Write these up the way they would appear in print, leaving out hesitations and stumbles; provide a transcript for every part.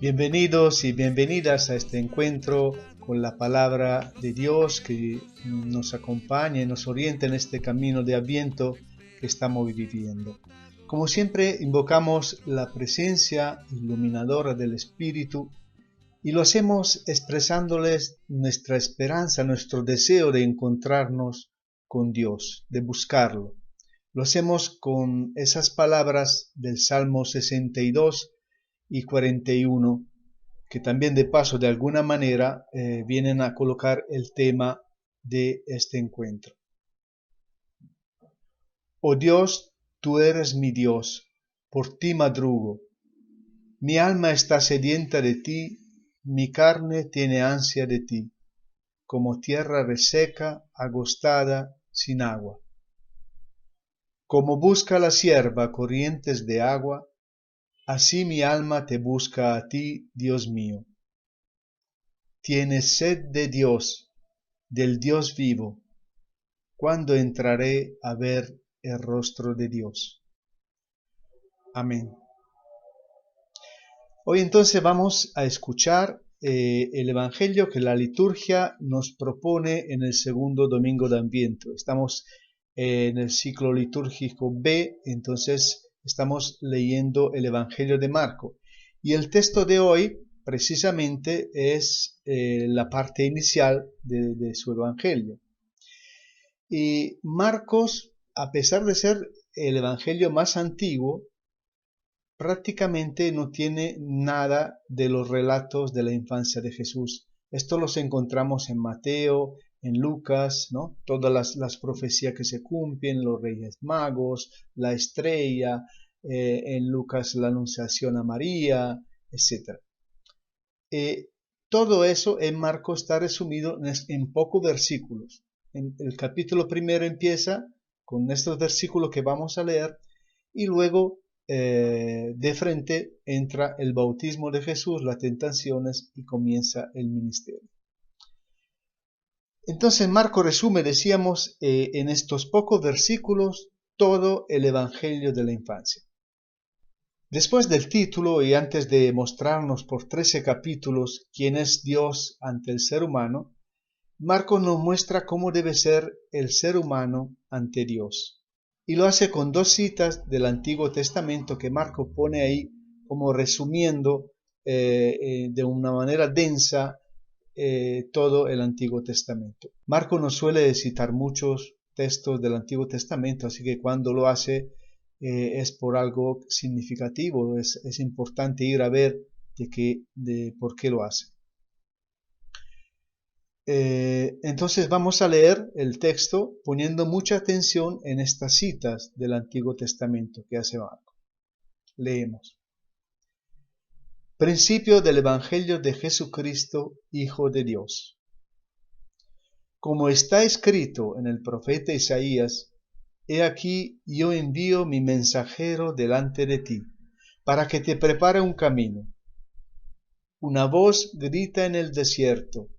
Bienvenidos y bienvenidas a este encuentro con la palabra de Dios que nos acompaña y nos orienta en este camino de Adviento que estamos viviendo. Como siempre, invocamos la presencia iluminadora del Espíritu y lo hacemos expresándoles nuestra esperanza, nuestro deseo de encontrarnos con Dios, de buscarlo. Lo hacemos con esas palabras del Salmo 62 y 41, que también de paso de alguna manera vienen a colocar el tema de este encuentro. Oh Dios, tú eres mi Dios, por ti madrugo. Mi alma está sedienta de ti, mi carne tiene ansia de ti, como tierra reseca, agostada, sin agua. Como busca la sierva corrientes de agua, así mi alma te busca a ti, Dios mío. Tienes sed de Dios, del Dios vivo. ¿Cuándo entraré a ver el rostro de Dios? Amén. Hoy entonces vamos a escuchar el Evangelio que la liturgia nos propone en el segundo domingo de Adviento. Estamos en el ciclo litúrgico B, entonces estamos leyendo el Evangelio de Marco. Y el texto de hoy precisamente es la parte inicial de su Evangelio. Y Marcos, a pesar de ser el Evangelio más antiguo, prácticamente no tiene nada de los relatos de la infancia de Jesús. Esto los encontramos en Mateo, en Lucas, ¿no? Todas las profecías que se cumplen, los reyes magos, la estrella, en Lucas la anunciación a María, etc. Todo eso en Marcos está resumido en pocos versículos. El capítulo primero empieza con estos versículos que vamos a leer y luego de frente entra el bautismo de Jesús, las tentaciones y comienza el ministerio. Entonces Marco resume, decíamos, en estos pocos versículos todo el Evangelio de la infancia. Después del título y antes de mostrarnos por 13 capítulos quién es Dios ante el ser humano, Marco nos muestra cómo debe ser el ser humano ante Dios. Y lo hace con dos citas del Antiguo Testamento que Marco pone ahí como resumiendo de una manera densa todo el Antiguo Testamento. Marco no suele citar muchos textos del Antiguo Testamento, así que cuando lo hace es por algo significativo, es importante ir a ver de por qué lo hace. Entonces vamos a leer el texto poniendo mucha atención en estas citas del Antiguo Testamento que hace Marco. Leemos. Principio del Evangelio de Jesucristo, Hijo de Dios. Como está escrito en el profeta Isaías, he aquí yo envío mi mensajero delante de ti, para que te prepare un camino. Una voz grita en el desierto,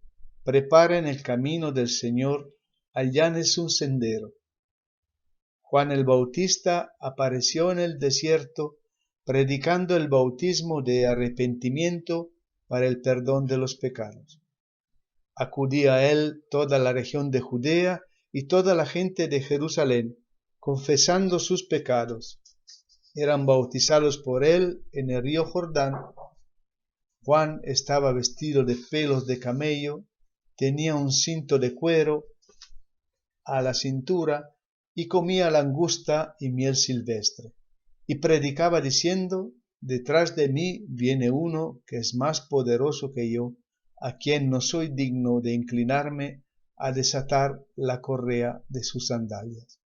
preparen el camino del Señor, allanen un sendero. Juan el Bautista apareció en el desierto, predicando el bautismo de arrepentimiento para el perdón de los pecados. Acudía a él toda la región de Judea y toda la gente de Jerusalén, confesando sus pecados. Eran bautizados por él en el río Jordán. Juan estaba vestido de pelos de camello, tenía un cinto de cuero a la cintura y comía langosta y miel silvestre. Y predicaba diciendo, detrás de mí viene uno que es más poderoso que yo, a quien no soy digno de inclinarme a desatar la correa de sus sandalias.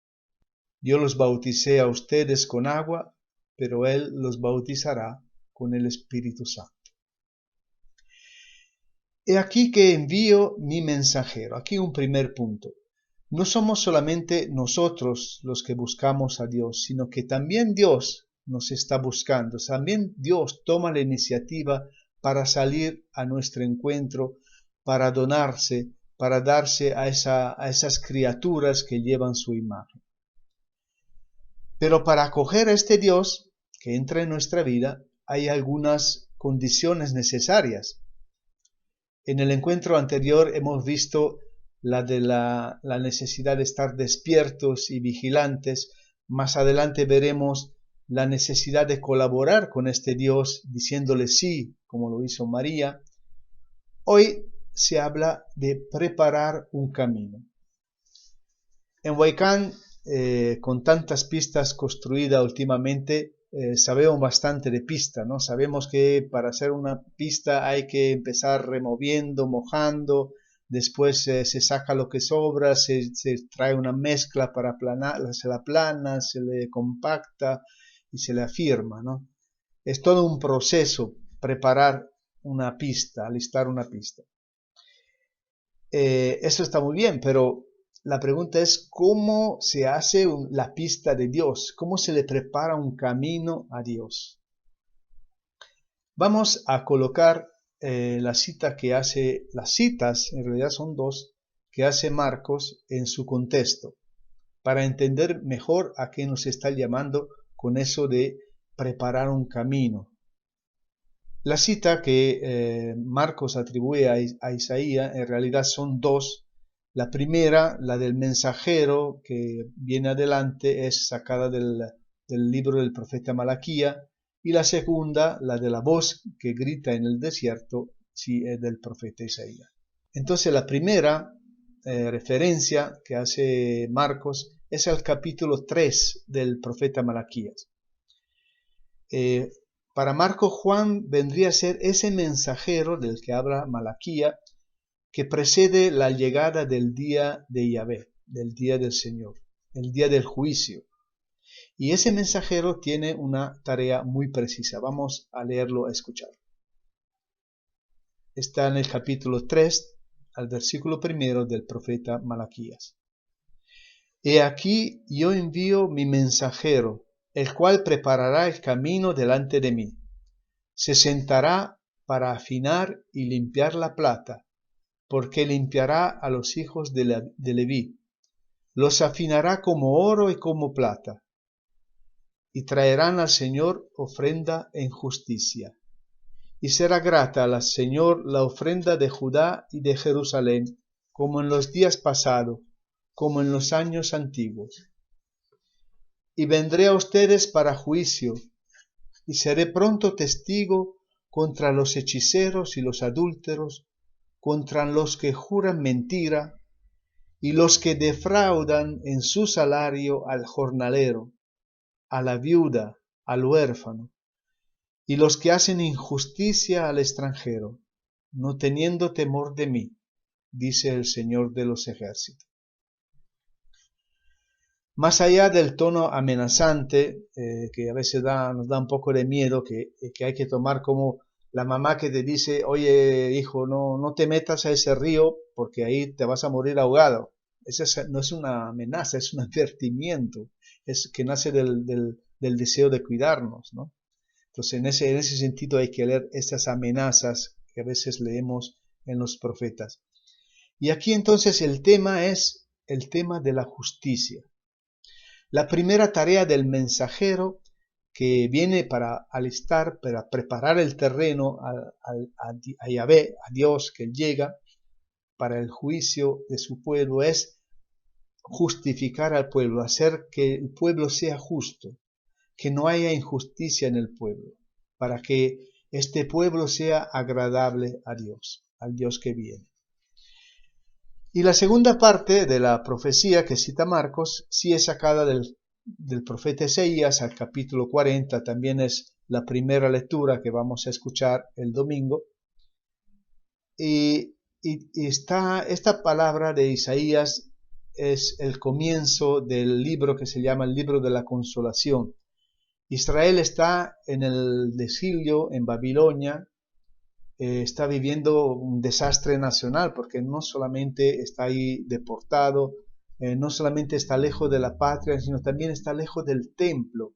Yo los bauticé a ustedes con agua, pero él los bautizará con el Espíritu Santo. He aquí que envío mi mensajero. Aquí un primer punto. No somos solamente nosotros los que buscamos a Dios, sino que también Dios nos está buscando. También Dios toma la iniciativa para salir a nuestro encuentro, para donarse, para darse a esas criaturas que llevan su imagen. Pero para acoger a este Dios que entra en nuestra vida, hay algunas condiciones necesarias. En el encuentro anterior hemos visto la de la necesidad de estar despiertos y vigilantes. Más adelante veremos la necesidad de colaborar con este Dios diciéndole sí, como lo hizo María. Hoy se habla de preparar un camino. En Huaycán, con tantas pistas construidas últimamente, sabemos bastante de pista, ¿no? Sabemos que para hacer una pista hay que empezar removiendo, mojando, después se saca lo que sobra, se trae una mezcla para aplanar, se la aplana, se le compacta y se le afirma, ¿no? Es todo un proceso preparar una pista, alistar una pista. Eso está muy bien, pero la pregunta es cómo se hace la pista de Dios, cómo se le prepara un camino a Dios. Vamos a colocar la cita que hace, las citas, en realidad son dos, que hace Marcos en su contexto, para entender mejor a qué nos está llamando con eso de preparar un camino. La cita que Marcos atribuye a Isaías en realidad son dos. La primera, la del mensajero que viene adelante, es sacada del libro del profeta Malaquía, y la segunda, la de la voz que grita en el desierto, sí, es del profeta Isaías. Entonces la primera referencia que hace Marcos es al capítulo 3 del profeta Malaquías. Para Marcos, Juan vendría a ser ese mensajero del que habla Malaquía, que precede la llegada del día de Yahvé, del día del Señor, el día del juicio. Y ese mensajero tiene una tarea muy precisa. Vamos a leerlo, a escuchar. Está en el capítulo 3, al versículo 1 del profeta Malaquías. He aquí yo envío mi mensajero, el cual preparará el camino delante de mí. Se sentará para afinar y limpiar la plata, porque limpiará a los hijos de Leví, los afinará como oro y como plata, y traerán al Señor ofrenda en justicia. Y será grata al Señor la ofrenda de Judá y de Jerusalén, como en los días pasados, como en los años antiguos. Y vendré a ustedes para juicio, y seré pronto testigo contra los hechiceros y los adúlteros, contra los que juran mentira, y los que defraudan en su salario al jornalero, a la viuda, al huérfano, y los que hacen injusticia al extranjero, no teniendo temor de mí, dice el Señor de los ejércitos. Más allá del tono amenazante, que a veces nos da un poco de miedo, que hay que tomar como la mamá que te dice, oye hijo, no te metas a ese río porque ahí te vas a morir ahogado. Esa no es una amenaza, es un advertimiento, es que nace del deseo de cuidarnos, ¿no? Entonces en ese sentido hay que leer estas amenazas que a veces leemos en los profetas. Y aquí entonces el tema es el tema de la justicia. La primera tarea del mensajero que viene para alistar, para preparar el terreno a Yahvé, a Dios que llega para el juicio de su pueblo, es justificar al pueblo, hacer que el pueblo sea justo, que no haya injusticia en el pueblo, para que este pueblo sea agradable a Dios, al Dios que viene. Y la segunda parte de la profecía que cita Marcos sí es sacada del profeta Isaías al capítulo 40, también es la primera lectura que vamos a escuchar el domingo. Y esta palabra de Isaías es el comienzo del libro que se llama el libro de la consolación. Israel está en el exilio en Babilonia, está viviendo un desastre nacional porque no solamente está ahí deportado, no solamente está lejos de la patria, sino también está lejos del templo.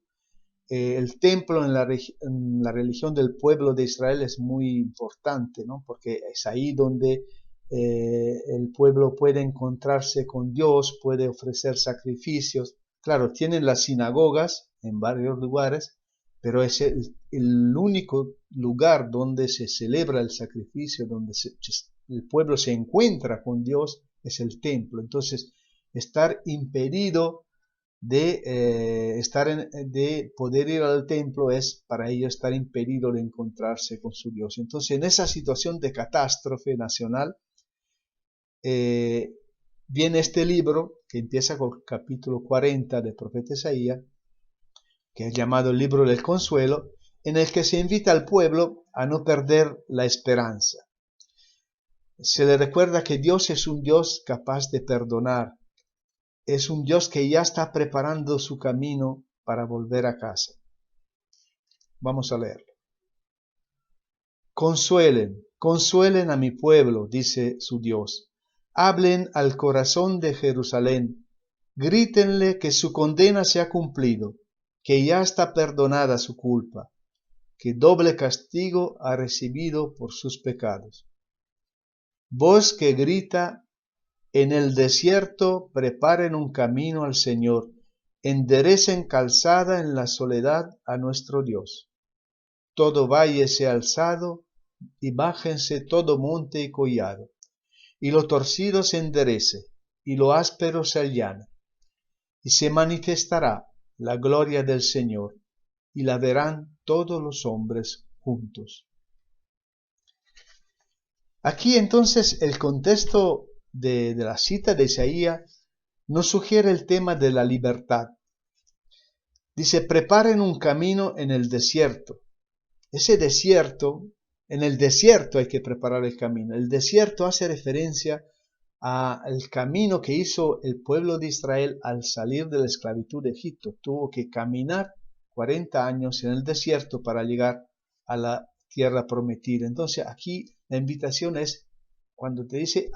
El templo en la religión del pueblo de Israel es muy importante, ¿no? Porque es ahí donde el pueblo puede encontrarse con Dios, puede ofrecer sacrificios. Claro, tienen las sinagogas en varios lugares, pero es el único lugar donde se celebra el sacrificio, donde el pueblo se encuentra con Dios, es el templo. Entonces, estar impedido de poder ir al templo es para ellos estar impedido de encontrarse con su Dios. Entonces, en esa situación de catástrofe nacional, viene este libro que empieza con el capítulo 40 del profeta Isaías, que es llamado el libro del consuelo, en el que se invita al pueblo a no perder la esperanza. Se le recuerda que Dios es un Dios capaz de perdonar, es un Dios que ya está preparando su camino para volver a casa. Vamos a leerlo. Consuelen, consuelen a mi pueblo, dice su Dios. Hablen al corazón de Jerusalén, grítenle que su condena se ha cumplido, que ya está perdonada su culpa, que doble castigo ha recibido por sus pecados. Voz que grita, en el desierto preparen un camino al Señor, enderecen calzada en la soledad a nuestro Dios. Todo valle sea alzado, y bájense todo monte y collado, y lo torcido se enderece, y lo áspero se allana, y se manifestará la gloria del Señor, y la verán todos los hombres juntos. Aquí entonces el contexto de la cita de Isaías nos sugiere el tema de la libertad. Dice, preparen un camino en el desierto. Ese desierto, en el desierto hay que preparar el camino. El desierto hace referencia al camino que hizo el pueblo de Israel al salir de la esclavitud de Egipto. Tuvo que caminar 40 años en el desierto para llegar a la tierra prometida. Entonces aquí la invitación es, cuando te dice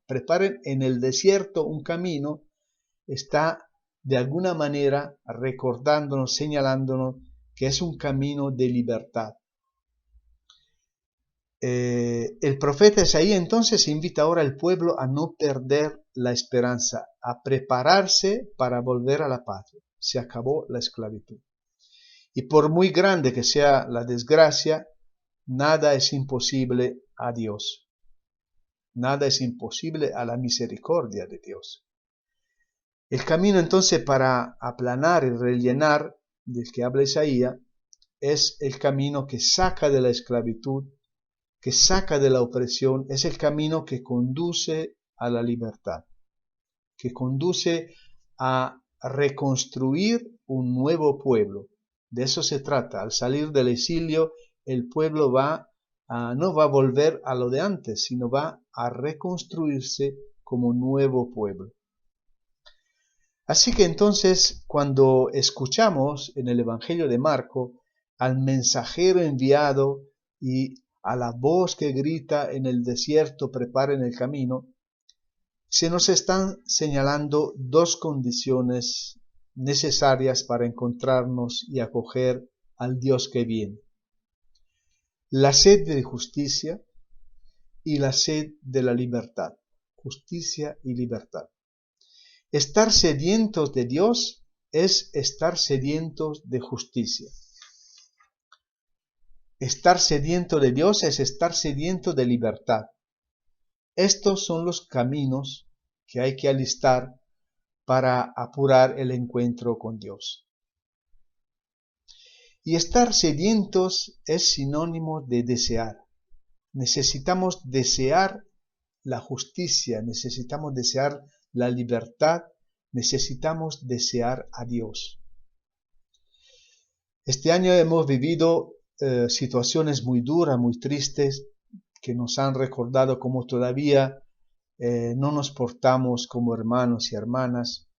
preparen en el desierto un camino, está de alguna manera recordándonos, señalándonos que es un camino de libertad. El profeta Isaías entonces invita ahora al pueblo a no perder la esperanza, a prepararse para volver a la patria. Se acabó la esclavitud. Y por muy grande que sea la desgracia, nada es imposible a Dios. Nada es imposible a la misericordia de Dios. El camino entonces para aplanar y rellenar del que habla Isaías es el camino que saca de la esclavitud, que saca de la opresión, es el camino que conduce a la libertad, que conduce a reconstruir un nuevo pueblo. De eso se trata. Al salir del exilio, el pueblo no va a volver a lo de antes, sino va a reconstruirse como nuevo pueblo. Así que entonces, cuando escuchamos en el Evangelio de Marcos al mensajero enviado y a la voz que grita en el desierto, preparen el camino, se nos están señalando dos condiciones necesarias para encontrarnos y acoger al Dios que viene. La sed de justicia y la sed de la libertad. Justicia y libertad. Estar sedientos de Dios es estar sedientos de justicia. Estar sediento de Dios es estar sediento de libertad. Estos son los caminos que hay que alistar para apurar el encuentro con Dios. Y estar sedientos es sinónimo de desear. Necesitamos desear la justicia, necesitamos desear la libertad, necesitamos desear a Dios. Este año hemos vivido situaciones muy duras, muy tristes, que nos han recordado cómo todavía no nos portamos como hermanos y hermanas.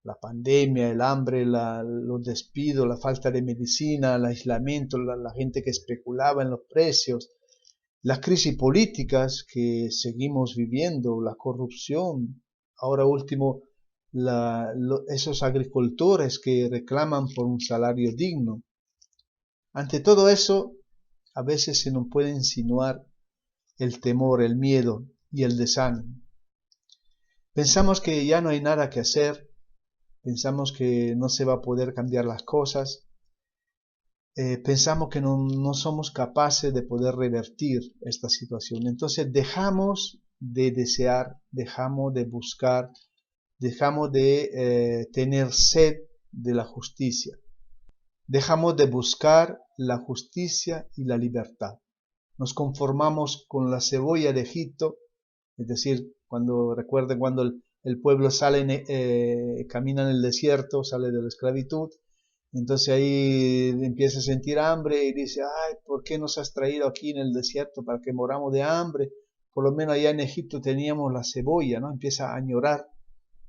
La pandemia, el hambre, los despidos, la falta de medicina, el aislamiento, la gente que especulaba en los precios, las crisis políticas que seguimos viviendo, la corrupción, ahora último, esos agricultores que reclaman por un salario digno. Ante todo eso, a veces se nos puede insinuar el temor, el miedo y el desánimo. Pensamos que ya no hay nada que hacer, pensamos que no se va a poder cambiar las cosas, pensamos que no somos capaces de poder revertir esta situación. Entonces dejamos de desear, dejamos de buscar, dejamos de tener sed de la justicia. Dejamos de buscar la justicia y la libertad. Nos conformamos con la cebolla de Egipto, es decir, recuerden cuando el pueblo camina en el desierto, sale de la esclavitud, entonces ahí empieza a sentir hambre y dice, ay, ¿por qué nos has traído aquí en el desierto para que moramos de hambre? Por lo menos allá en Egipto teníamos la cebolla, ¿no? Empieza a añorar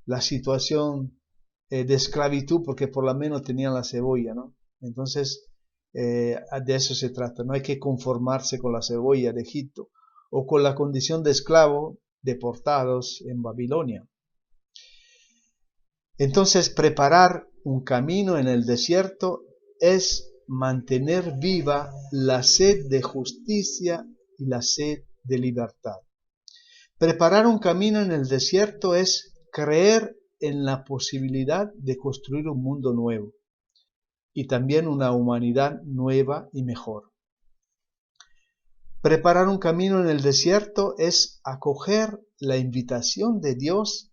la situación de esclavitud porque por lo menos tenían la cebolla, ¿no? Entonces, de eso se trata, no hay que conformarse con la cebolla de Egipto o con la condición de esclavo deportados en Babilonia. Entonces, preparar un camino en el desierto es mantener viva la sed de justicia y la sed de libertad. Preparar un camino en el desierto es creer en la posibilidad de construir un mundo nuevo y también una humanidad nueva y mejor. Preparar un camino en el desierto es acoger la invitación de Dios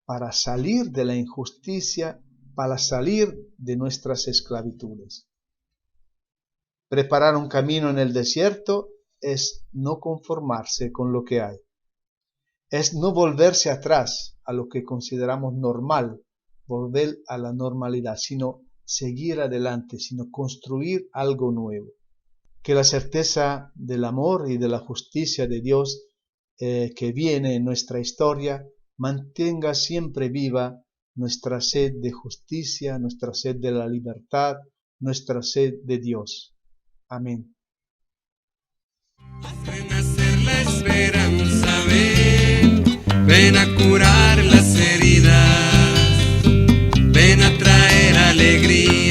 para salir de la injusticia, para salir de nuestras esclavitudes. Preparar un camino en el desierto es no conformarse con lo que hay. Es no volverse atrás a lo que consideramos normal, volver a la normalidad, sino seguir adelante, sino construir algo nuevo. Que la certeza del amor y de la justicia de Dios que viene en nuestra historia mantenga siempre viva nuestra sed de justicia, nuestra sed de la libertad, nuestra sed de Dios. Amén. Haz renacer la esperanza, ven a curar las heridas, ven a traer alegría.